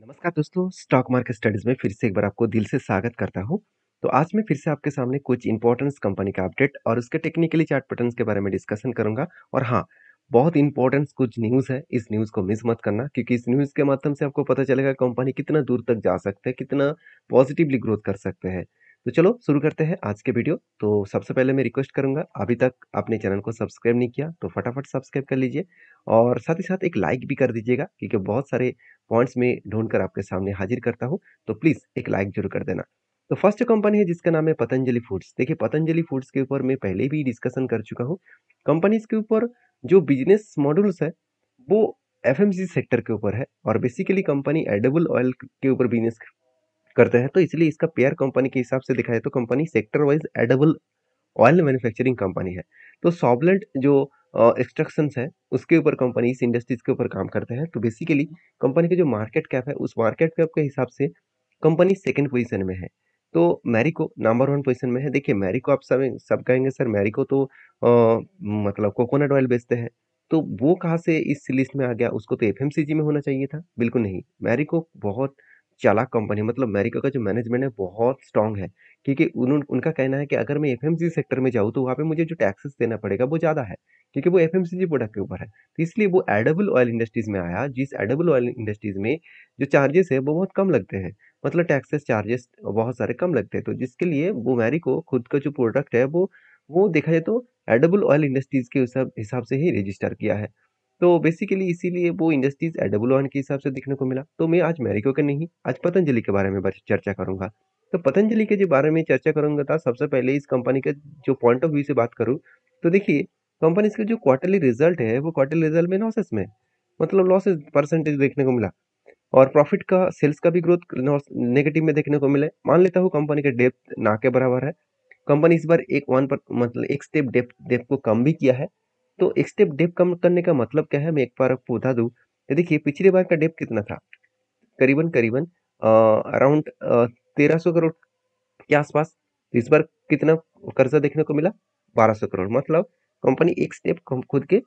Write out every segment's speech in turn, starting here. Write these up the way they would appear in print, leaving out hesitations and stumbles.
नमस्कार दोस्तों, stock market studies में फिर से एक बार आपको दिल से स्वागत करता हूं। तो आज मैं फिर से आपके सामने कुछ इंपॉर्टेंस कंपनी का अपडेट और उसके टेक्निकली चार्ट पैटर्न्स के बारे में डिस्कशन करूंगा। और हाँ, बहुत इंपॉर्टेंस कुछ न्यूज़ है, इस न्यूज़ को मिस मत करना क्योंकि इस न्यूज़ के माध्यम से आपको पता चलेगा कंपनी कितना दूर तक जा सकते हैं, कितना पॉजिटिवली ग्रोथ कर सकते हैं। तो चलो शुरू करते हैं आज के वीडियो। तो सबसे पहले मैं रिक्वेस्ट करूंगा, अभी तक आपने चैनल को सब्सक्राइब नहीं किया तो फटाफट सब्सक्राइब कर लीजिए और साथ ही साथ एक लाइक भी कर दीजिएगा क्योंकि बहुत सारे पॉइंट्स में ढूंढकर आपके सामने हाजिर करता हूँ। तो प्लीज एक लाइक जरूर कर देना। तो फर्स्ट कंपनी है जिसका नाम है पतंजलि फूड्स। देखिए, पतंजलि फूड्स के ऊपर मैं पहले भी डिस्कशन कर चुका हूँ। कंपनीज के ऊपर जो बिजनेस मॉड्यूल्स है वो एफएमसीजी सेक्टर के ऊपर है और बेसिकली कंपनी एडिबल ऑयल के ऊपर बिजनेस करते हैं। तो इसलिए इसका पेयर कंपनी के हिसाब से दिखाए तो company sector wise edible oil manufacturing company है। तो सॉल्वेंट जो एक्सट्रैक्शंस है उसके ऊपर कंपनी इस इंडस्ट्रीज के ऊपर काम करते हैं। तो बेसिकली कंपनी की जो मार्केट कैप है उस मार्केट कैप के हिसाब से कंपनी सेकंड पोजीशन में है। तो मैरिको नंबर वन पोजीशन में है। देखिए, मैरिको आप सब कहेंगे सर मैरिको तो मतलब कोकोनट ऑयल बेचते हैं, तो वो कहाँ से इस लिस्ट में आ गया? उसको तो एफएमसीजी में होना चाहिए था। बिल्कुल नहीं, मैरिको बहुत चालाक कंपनी है। मतलब मैरिको का जो मैनेजमेंट है बहुत स्ट्रांग है क्योंकि उनका कहना है कि अगर मैं एफएमसीजी सेक्टर में जाऊँ तो वहाँ पे मुझे जो टैक्सेस देना पड़ेगा वो ज़्यादा है क्योंकि वो एफएमसीजी प्रोडक्ट के ऊपर है। तो इसलिए वो एडिबल ऑयल इंडस्ट्रीज में आया, जिस एडिबल ऑयल इंडस्ट्रीज में जो चार्जेस है वो बहुत कम लगते हैं। मतलब टैक्सेस चार्जेस बहुत सारे कम लगते हैं। तो जिसके लिए वो मैरिको खुद का जो प्रोडक्ट है वो देखा जाए तो एडिबल ऑयल इंडस्ट्रीज के हिसाब से ही रजिस्टर किया है। तो बेसिकली इसीलिए वो इंडस्ट्रीज एडिबल ऑयल के हिसाब से देखने को मिला। तो मैं आज मैरिको का नहीं, आज पतंजलि के बारे में चर्चा करूंगा। तो पतंजलि के जो बारे में चर्चा करूंगा था, सबसे पहले इस कंपनी के जो पॉइंट ऑफ व्यू से बात करूं तो देखिए, कंपनी का जो क्वार्टरली रिजल्ट है वो क्वार्टरली रिजल्ट में लॉसेस में, मतलब लॉसेस परसेंटेज देखने को मिला। और प्रॉफिट का, सेल्स का भी ग्रोथ नेगेटिव में देखने को मिले। मान लेता हूँ कंपनी का डेप्थ ना के बराबर है। कंपनी इस बार एक वन पर मतलब एक स्टेप डेप्थ डेप्थ को कम भी किया है। तो एक स्टेप डेप्थ कम करने का मतलब क्या है, मैं एक बार आपको बता दूं। तो देखिए, पिछली बार का डेप्थ कितना था? करीबन करीबन अराउंड 1300 करोड़ के आसपास। तो इस बार कितना कर्जा देखने को मिला? 1200 करोड़। मतलब कंपनी एक स्टेप खुद के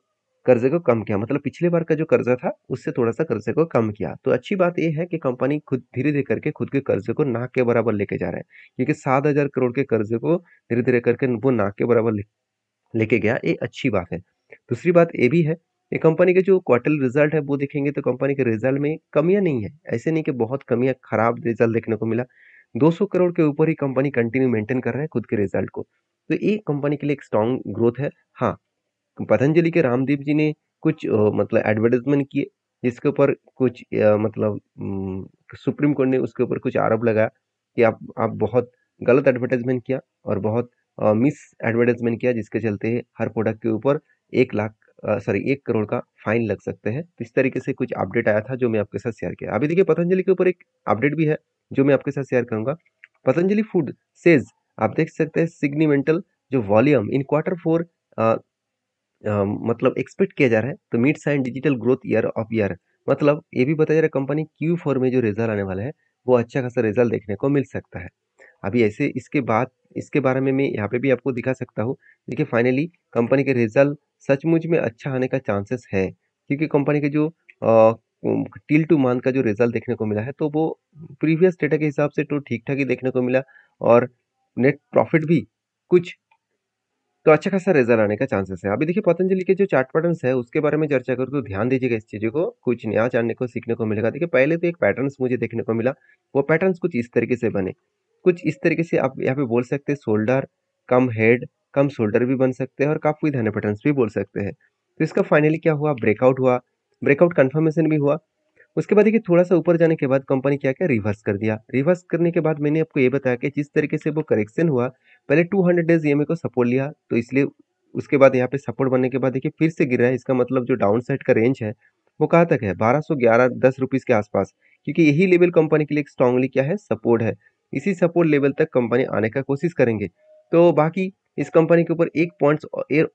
कर्जे को कम किया, मतलब पिछले बार का जो कर्जा था उससे थोड़ा सा कर्जे को कम किया। तो अच्छी बात यह है कि कंपनी खुद धीरे धीरे करके खुद के कर्जे को नाक के बराबर लेके जा रहा है क्योंकि 7,000 करोड़ के कर्जे को धीरे धीरे करके वो नाक के बराबर लेके गया। ये अच्छी बात है। दूसरी बात ये भी है कि कंपनी के जो क्वार्टरली रिजल्ट है वो देखेंगे तो कंपनी के रिजल्ट में कमियां नहीं है। ऐसे नहीं कि बहुत कमियां, खराब रिजल्ट देखने को मिला। 200 करोड़ के ऊपर ही कंपनी कंटिन्यू मेंटेन कर रहा है खुद के रिजल्ट को। तो ये कंपनी के लिए एक स्ट्रांग ग्रोथ है। हाँ, पतंजलि के रामदेव जी ने कुछ मतलब एडवर्टाइजमेंट किए जिसके ऊपर कुछ मतलब सुप्रीम कोर्ट ने उसके ऊपर कुछ आरोप लगाया कि आप बहुत गलत एडवर्टाइजमेंट किया और बहुत मिस एडवर्टाइजमेंट किया, जिसके चलते हर प्रोडक्ट के ऊपर 1 लाख सॉरी 1 करोड़ का फाइन लग सकते हैं। तो इस तरीके से कुछ अपडेट आया था जो मैं आपके साथ शेयर किया। अभी देखिए, पतंजलि के ऊपर एक अपडेट भी है जो मैं आपके साथ शेयर करूंगा। पतंजलि फूड सेज, आप देख सकते हैं सिग्निमेंटल जो वॉल्यूम इन Q4 मतलब एक्सपेक्ट किया जा रहा है। तो mid sign digital growth year of year, मतलब ये भी बताया जा रहा है कंपनी Q4 में जो रिजल्ट आने वाला है वो अच्छा खासा रिजल्ट देखने को मिल सकता है। अभी ऐसे इसके बाद इसके बारे में मैं यहाँ पे भी आपको दिखा सकता हूँ। देखिए, फाइनली कंपनी के रिजल्ट सचमुच में अच्छा आने का चांसेस है क्योंकि कंपनी के जो टिल टू मंथ का जो रिजल्ट देखने को मिला है तो वो प्रीवियस डेटा के हिसाब से तो ठीक ठाक ही देखने को मिला। और नेट प्रॉफिट भी कुछ तो अच्छा खासा रिजल्ट आने का चांसेस है। अभी देखिए, पतंजलि के जो चार्ट पैटर्न्स है उसके बारे में चर्चा करूँ तो ध्यान दीजिएगा, इस चीज़ों को कुछ नया जानने को सीखने को मिलेगा। देखिए, पहले तो एक पैटर्न्स मुझे देखने को मिला, वो पैटर्न्स कुछ इस तरीके से बने। कुछ इस तरीके से आप यहाँ पे बोल सकते हैं, शोल्डर कम हेड कम शोल्डर भी बन सकते हैं और काफी धने पैटर्न्स भी बोल सकते हैं। तो इसका फाइनली क्या हुआ? ब्रेकआउट हुआ, ब्रेकआउट कंफर्मेशन भी हुआ। उसके बाद देखिए, थोड़ा सा ऊपर जाने के बाद कंपनी क्या क्या रिवर्स कर दिया। रिवर्स करने के बाद मैंने आपको ये बताया कि जिस तरीके से वो करेक्शन हुआ, पहले 200 डेज ईएमए को सपोर्ट लिया, तो इसलिए उसके बाद यहाँ पे सपोर्ट बनने के बाद देखिए फिर से गिरा है। इसका मतलब जो डाउन साइड का रेंज है वो कहाँ तक है? 1211-10 रुपीज के आसपास, क्योंकि यही लेवल कंपनी के लिए स्ट्रांगली क्या है? सपोर्ट है। इसी सपोर्ट लेवल तक कंपनी आने का कोशिश करेंगे। तो बाकी इस कंपनी के ऊपर एक पॉइंट्स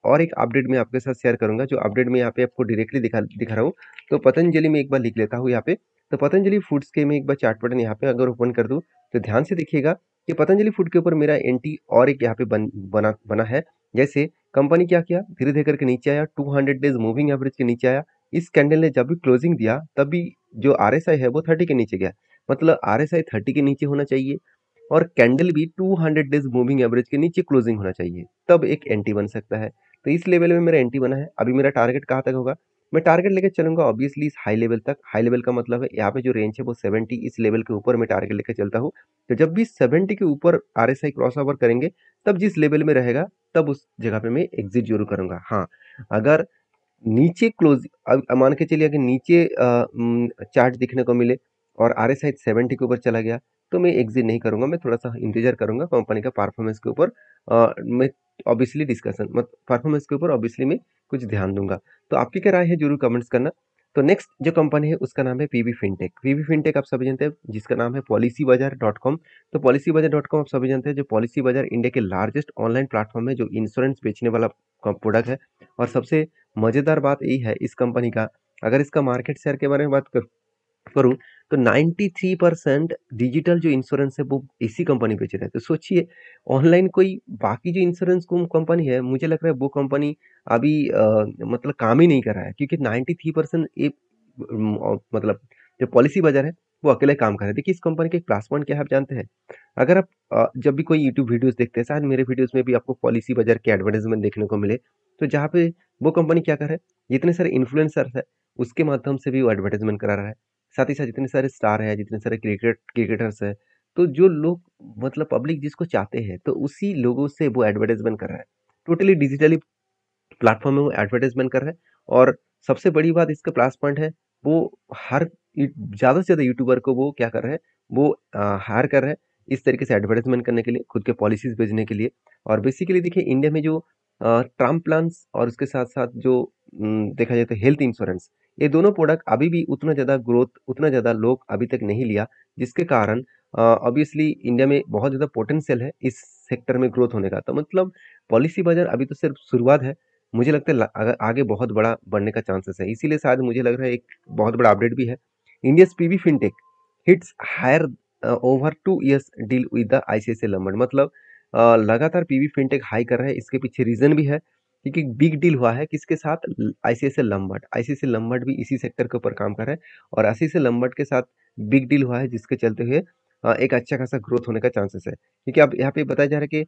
और एक अपडेट मैं आपके साथ शेयर करूंगा, जो अपडेट मैं यहाँ पे आपको डायरेक्टली दिखा रहा हूँ। तो पतंजलि में एक बार लिख लेता हूँ यहाँ पे। तो पतंजलि फूड्स के मैं एक बार चार्ट पैटर्न यहाँ पे अगर ओपन कर दूं तो ध्यान से देखिएगा कि पतंजलि फूड के ऊपर मेरा एंटी और एक यहाँ पे बना है। जैसे कंपनी क्या किया, धीरे धीरे करके नीचे आया, 200 डेज मूविंग एवरेज के नीचे आया। इस कैंडल ने जब भी क्लोजिंग दिया तब भी जो RSI है वो 30 के नीचे गया, मतलब RSI 30 के नीचे होना चाहिए और कैंडल भी 200 डेज मूविंग एवरेज के नीचे क्लोजिंग होना चाहिए, तब एक एंटी बन सकता है। तो इस लेवल में मेरा एंटी बना है। अभी मेरा टारगेट कहाँ तक होगा, मैं टारगेट लेके चलूंगा ऑब्वियसली इस हाई लेवल तक। हाई लेवल का मतलब है यहाँ पे जो रेंज है वो 70, इस लेवल के ऊपर मैं टारगेट लेके चलता हूँ। तो जब भी 70 के ऊपर RSI क्रॉस ओवर करेंगे, तब जिस लेवल में रहेगा तब उस जगह पे मैं एग्जिट जरूर करूंगा। हाँ, अगर नीचे क्लोज, अब मान के चलिए अगर नीचे चार्ट दिखने को मिले और RSI 70 के ऊपर चला गया, तो मैं एग्जिट नहीं करूंगा, मैं थोड़ा सा इंतजार करूंगा कंपनी का परफॉर्मेंस के ऊपर। मैं ऑब्वियसली डिस्कशन मत परफॉर्मेंस के ऊपर ऑब्वियसली मैं कुछ ध्यान दूंगा। तो आपकी क्या राय है जरूर कमेंट्स करना। तो नेक्स्ट जो कंपनी है उसका नाम है पीवी फिनटेक। पीवी फिनटेक आप सभी जानते हैं, जिसका नाम है पॉलिसी बाजार डॉट कॉम। तो पॉलिसी बाजार डॉट कॉम आप सभी जानते हैं, जो पॉलिसी बाजार इंडिया के लार्जेस्ट ऑनलाइन प्लेटफॉर्म है जो इंश्योरेंस बेचने वाला प्रोडक्ट है। और सबसे मजेदार बात यही है इस कंपनी का, अगर इसका मार्केट शेयर के बारे में बात करूं तो 93% डिजिटल जो इंश्योरेंस है वो इसी कंपनी बेच रहा है। तो सोचिए, ऑनलाइन कोई बाकी जो इंश्योरेंस कंपनी है, मुझे लग रहा है वो कंपनी अभी मतलब काम ही नहीं कर रहा है, क्योंकि 93% ये मतलब जो पॉलिसी बाजार है वो अकेले काम कर रहा है। देखिए इस कंपनी के प्लस पॉइंट क्या है आप जानते हैं। अगर आप जब भी कोई यूट्यूब वीडियोस देखते हैं, शायद मेरे वीडियोस में भी आपको पॉलिसी बाजार के एडवर्टाइजमेंट देखने को मिले, तो जहाँ पे वो कंपनी क्या कर रहा है, जितने सारे इन्फ्लुएंसर्स है उसके माध्यम से भी वो एडवर्टाइजमेंट करा रहा है। साथ ही साथ जितने सारे स्टार है, जितने सारे क्रिकेटर्स है, तो जो लोग मतलब पब्लिक जिसको चाहते हैं, तो उसी लोगों से वो एडवर्टाइजमेंट कर रहा है। टोटली डिजिटली प्लेटफॉर्म में वो एडवर्टाइजमेंट कर रहा है। और सबसे बड़ी बात इसका प्लस पॉइंट है, वो हर ज़्यादा से ज़्यादा यूट्यूबर को वो क्या कर रहे हैं, वो हायर कर रहे हैं इस तरीके से एडवर्टाइजमेंट करने के लिए, खुद के पॉलिसीज भेजने के लिए। और बेसिकली देखिए इंडिया में जो टर्म प्लान्स और उसके साथ साथ जो देखा जाए तो हेल्थ इंश्योरेंस, ये दोनों प्रोडक्ट अभी भी उतना ज़्यादा ग्रोथ, उतना ज़्यादा लोग अभी तक नहीं लिया, जिसके कारण ऑब्वियसली इंडिया में बहुत ज़्यादा पोटेंशियल है इस सेक्टर में ग्रोथ होने का। तो मतलब पॉलिसी बाजार अभी तो सिर्फ शुरुआत है, मुझे लगता है अगर आगे बहुत बड़ा बढ़ने का चांसेस है, इसीलिए शायद मुझे लग रहा है एक बहुत बड़ा अपडेट भी है। India's PV fintech hits higher over 2 years deal with the ICICI Lombard, मतलब लगातार पीवी फिनटेक हाई कर रहा है। इसके पीछे रीजन भी है, क्योंकि बिग डील हुआ है किसके साथ, ICICI लंबर्ड। ICICI लंबर्ड भी इसी सेक्टर के ऊपर काम कर रहा है, और ICICI लंबर्ड के साथ बिग डील हुआ है, जिसके चलते हुए एक अच्छा खासा ग्रोथ होने का चांसेस है। क्योंकि अब यहाँ पे बताया जा रहा है कि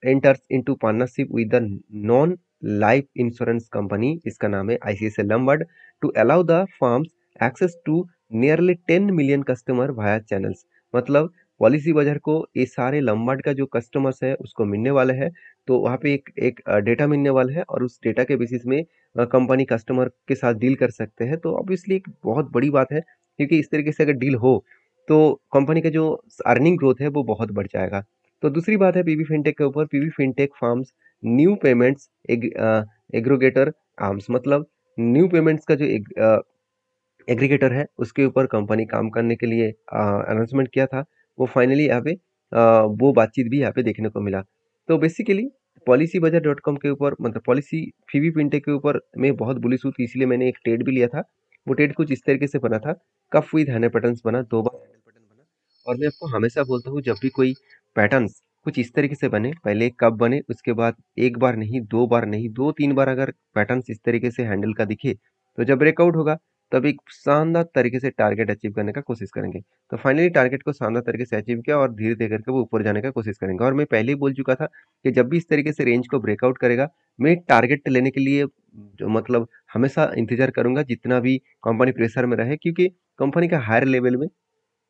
enters into partnership with the non life insurance company, इसका नाम है ICICI Lombard, to allow the firms access to nearly 10 million customer via channels। मतलब पॉलिसी बाजार को ये सारे लंबार्ड का जो कस्टमर्स है उसको मिलने वाले हैं। तो वहाँ पे एक एक डेटा मिलने वाला है, और उस डेटा के बेसिस में कंपनी कस्टमर के साथ डील कर सकते हैं। तो ऑब्वियसली एक बहुत बड़ी बात है, क्योंकि इस तरीके से अगर डील हो तो कंपनी का जो अर्निंग ग्रोथ है वो बहुत बढ़ जाएगा। तो दूसरी बात है पीवी फिनटेक के ऊपर, PV fintech farms new payments aggregator arms, मतलब न्यू पेमेंट्स का जो एग्रीगेटर है उसके ऊपर कंपनी काम करने के लिए अनाउंसमेंट किया था। वो फाइनली यहाँ पे वो बातचीत भी यहाँ पे देखने को मिला। तो बेसिकली पॉलिसी बाजार डॉट कॉम के ऊपर, मतलब पॉलिसी पीवी फिनटेक के ऊपर मैं बहुत बुलिश हूँ, तो इसलिए मैंने एक ट्रेड भी लिया था। वो ट्रेड कुछ इस तरीके से बना था, कफ विद हैंडल पैटर्न्स बना, 2 बार हैंडल पैटर्न बना। और मैं आपको हमेशा बोलता हूँ, जब भी कोई पैटर्न्स कुछ इस तरीके से बने, पहले कब बने, उसके बाद एक बार नहीं, 2 बार नहीं, 2-3 बार अगर पैटर्न्स इस तरीके से हैंडल का दिखे, तो जब ब्रेकआउट होगा तब एक शानदार तरीके से टारगेट अचीव करने का कोशिश करेंगे। तो फाइनली टारगेट को शानदार तरीके से अचीव किया, और धीरे धीरे करके वो ऊपर जाने का कोशिश करेंगे। और मैं पहले ही बोल चुका था कि जब भी इस तरीके से रेंज को ब्रेकआउट करेगा, मैं टारगेट लेने के लिए जो मतलब हमेशा इंतजार करूंगा, जितना भी कंपनी प्रेशर में रहे, क्योंकि कंपनी का हायर लेवल में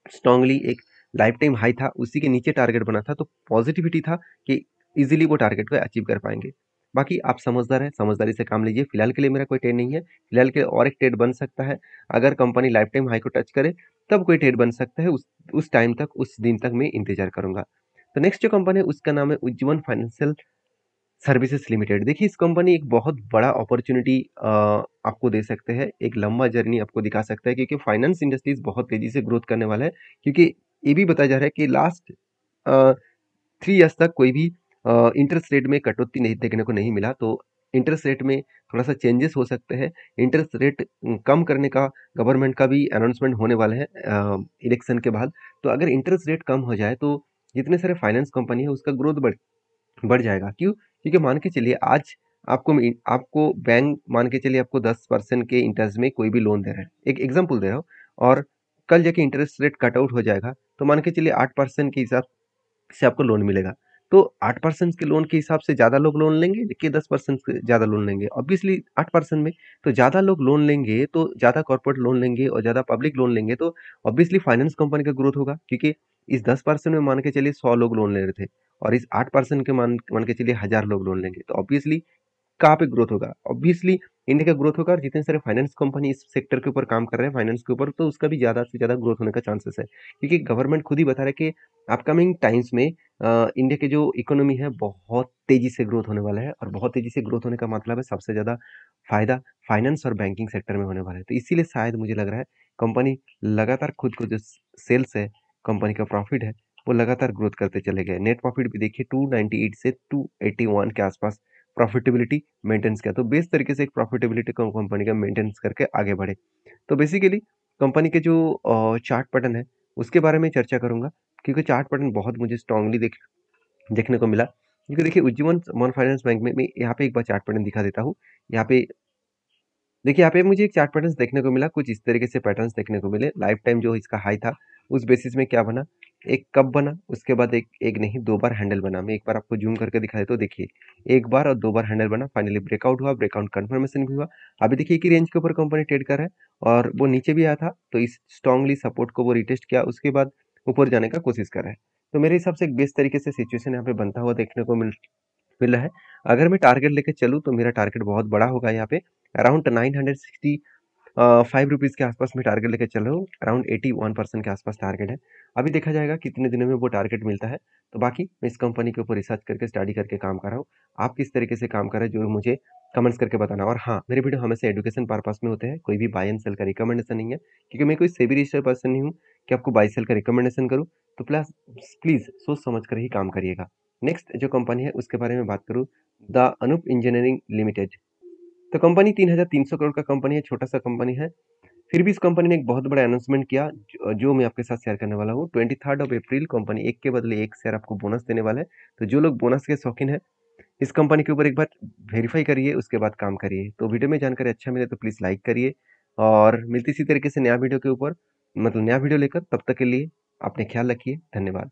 स्ट्रांगली एक लाइफ टाइम हाई था, उसी के नीचे टारगेट बना था, तो पॉजिटिविटी था कि इजीली वो टारगेट को अचीव कर पाएंगे। बाकी आप समझदार हैं, समझदारी से काम लीजिए। फिलहाल के लिए मेरा कोई ट्रेड नहीं है, फिलहाल के लिए और एक ट्रेड बन सकता है। अगर कंपनी लाइफ टाइम हाई को टच करे तब कोई ट्रेड बन सकता है, उस टाइम तक, उस दिन तक मैं इंतजार करूंगा। तो नेक्स्ट जो कंपनी है उसका नाम है उज्जीवन फाइनेंशियल सर्विसेज लिमिटेड। देखिए इस कंपनी एक बहुत बड़ा अपॉर्चुनिटी आपको दे सकते हैं, एक लंबा जर्नी आपको दिखा सकता है, क्योंकि फाइनेंस इंडस्ट्रीज बहुत तेजी से ग्रोथ करने वाला है। क्योंकि ये भी बताया जा रहा है कि लास्ट 3 years तक कोई भी इंटरेस्ट रेट में कटौती नहीं देखने को नहीं मिला। तो इंटरेस्ट रेट में थोड़ा सा चेंजेस हो सकते हैं। इंटरेस्ट रेट कम करने का गवर्नमेंट का भी अनाउंसमेंट होने वाला है इलेक्शन के बाद। तो अगर इंटरेस्ट रेट कम हो जाए तो जितने सारे फाइनेंस कंपनी है उसका ग्रोथ बढ़ बढ़ जाएगा। क्यों? क्योंकि मान के चलिए आज आपको बैंक मान के चलिए आपको 10% के इंटरेस्ट में कोई भी लोन दे रहा है, एक एग्जांपल दे रहा हूँ, और कल जाके इंटरेस्ट रेट कट आउट हो जाएगा, तो मान के चलिए 8% के हिसाब से आपको लोन मिलेगा। तो 8% के लोन के हिसाब से ज़्यादा लोग लोन लेंगे कि 10% से ज़्यादा लोन लेंगे? ऑब्वियसली 8% में। तो ज़्यादा लोग लोन लेंगे तो ज़्यादा कॉर्पोरेट लोन लेंगे और ज़्यादा पब्लिक लोन लेंगे तो ऑब्वियसली फाइनेंस कंपनी का ग्रोथ होगा, क्योंकि इस 10% में मान के चलिए 100 लोग लोन ले रहे थे और इस 8% के मान मान के चलिए 1000 लोग लोन लेंगे, तो ऑब्वियसली कहाँ पे ग्रोथ होगा? ऑब्वियसली इंडिया का ग्रोथ होगा, और जितने सारे फाइनेंस कंपनी इस सेक्टर के ऊपर काम कर रहे हैं फाइनेंस के ऊपर, तो उसका भी ज़्यादा से ज़्यादा ग्रोथ होने का चांसेस है, क्योंकि गवर्नमेंट खुद ही बता रहा है कि अपकमिंग टाइम्स में इंडिया की जो इकोनॉमी है बहुत तेजी से ग्रोथ होने वाला है, और बहुत तेजी से ग्रोथ होने का मतलब है सबसे ज़्यादा फायदा फाइनेंस और बैंकिंग सेक्टर में होने वाला है। तो इसीलिए शायद मुझे लग रहा है कंपनी लगातार खुद को जो सेल्स है, कंपनी का प्रॉफिट है, वो लगातार ग्रोथ करते चले गए। नेट प्रॉफिट भी देखिए 298 से 281 के आसपास प्रॉफिटेबिलिटी मेंटेन्स किया, तो बेस्ट तरीके से एक प्रॉफिटेबिलिटी कंपनी का मेंटेन्स करके आगे बढ़े। तो बेसिकली कंपनी के जो चार्ट पैटर्न है उसके बारे में चर्चा करूंगा, क्योंकि चार्ट पैटर्न बहुत मुझे स्ट्रांगली देखने को मिला। क्योंकि देखिए उज्जीवन स्मॉल फाइनेंस बैंक में मैं यहाँ पे एक बार चार्ट पैटर्न दिखा देता हूँ। यहाँ पे देखिए, यहाँ पे मुझे एक चार्ट पैटर्न्स देखने को मिला, कुछ इस तरीके से पैटर्न्स देखने को मिले। लाइफ टाइम जो इसका हाई था, उस बेसिस में क्या बना, एक कप बना, उसके बाद एक एक नहीं 2 बार हैंडल बना। मैं एक बार आपको ज़ूम करके दिखा देता हूँ, देखिए, 1 बार और 2 बार हैंडल बना, फाइनली ब्रेकआउट हुआ, ब्रेकआउट कन्फर्मेशन भी हुआ। अभी देखिए एक ही रेंज के ऊपर कंपनी ट्रेड कर रहा है और वो नीचे भी आया था, तो इस स्ट्रांगली सपोर्ट को वो रिटेस्ट किया, उसके बाद ऊपर जाने का कोशिश कर रहा है। तो मेरे हिसाब से एक बेस्ट तरीके से सिचुएशन यहाँ पे बनता हुआ देखने को मिल रहा है। अगर मैं टारगेट लेके चलूँ तो मेरा टारगेट बहुत बड़ा होगा यहाँ पे, अराउंड 960 ₹5 के आसपास मैं टारगेट लेके चल रहा हूँ, अराउंड 81% के आसपास टारगेट है। अभी देखा जाएगा कितने दिनों में वो टारगेट मिलता है। तो बाकी मैं इस कंपनी के ऊपर रिसर्च करके स्टडी करके काम कर रहा हूँ। आप किस तरीके से काम कर रहे हैं जो मुझे कमेंट्स करके बताना। और हाँ, मेरे वीडियो हमेशा एजुकेशन पर्पस में होते हैं, कोई भी बाय एंड सेल का रिकमेंडेशन नहीं है, क्योंकि मैं कोई सेबी रजिस्टर्ड पर्सन नहीं हूँ कि आपको बाय सेल का रिकमेंडेशन करूँ। तो प्लस प्लीज़ सोच समझ कर ही काम करिएगा। नेक्स्ट जो कंपनी है उसके बारे में बात करूँ, द अनूप इंजीनियरिंग लिमिटेड। तो कंपनी 3,300 करोड़ का कंपनी है, छोटा-सा कंपनी है। फिर भी इस कंपनी ने एक बहुत बड़ा अनाउंसमेंट किया, जो मैं आपके साथ शेयर करने वाला हूँ। 23 अप्रैल कंपनी 1 के बदले 1 शेयर आपको बोनस देने वाला है। तो जो लोग बोनस के शौकीन हैं, इस कंपनी के ऊपर एक बार वेरीफाई करिए, उसके बाद काम करिए। तो वीडियो में जानकारी अच्छा मिले तो प्लीज़ लाइक करिए, और मिलती इसी तरीके से नया वीडियो के ऊपर, मतलब नया वीडियो लेकर, तब तक के लिए अपने ख्याल रखिए। धन्यवाद।